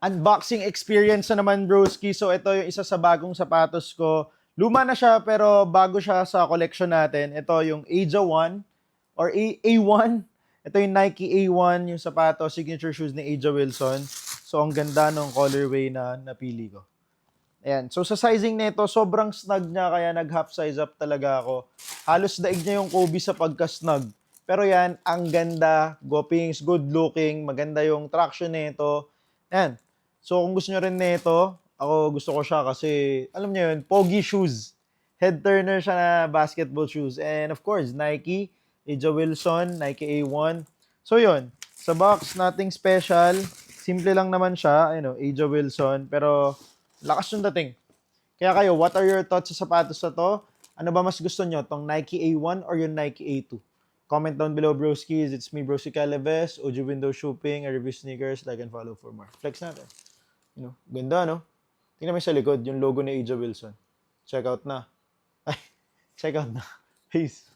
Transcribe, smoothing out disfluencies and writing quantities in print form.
unboxing experience na naman, broski. So, ito yung isa sa bagong sapatos ko. Luma na siya, pero bago siya sa collection natin. Ito yung Aja 1 or A1. Ito yung Nike A1, yung sapatos, signature shoes ni Aja Wilson. So, ang ganda ng colorway na napili ko. Ayan. So, sa sizing nito, sobrang snug niya, kaya nag-half size up talaga ako. Halos daig niya yung Kobe sa pagka-snug. Pero yan, ang ganda. Gopings, good looking. Maganda yung traction nito. Ayan. So, kung gusto nyo rin nito, ako gusto ko siya kasi, alam niyo yun, pogi shoes. Head turner siya na basketball shoes. And of course, Nike, Aja Wilson, Nike A1. So, yun. Sa box, nothing special. Simple lang naman siya. Ayun, Aja Wilson. Pero, lakas yung dating. Kaya kayo, what are your thoughts sa sapatos na to? Ano ba mas gusto nyo? Tong Nike A1 or yung Nike A2? Comment down below, broskis. It's me, Broski Calaves. OG Window Shopping. I review sneakers. Like and follow for more. Flex natin. Ganda, no? Tingnan mo sa likod, yung logo ni Aja Wilson. Check out na. Ay, check out na. Peace.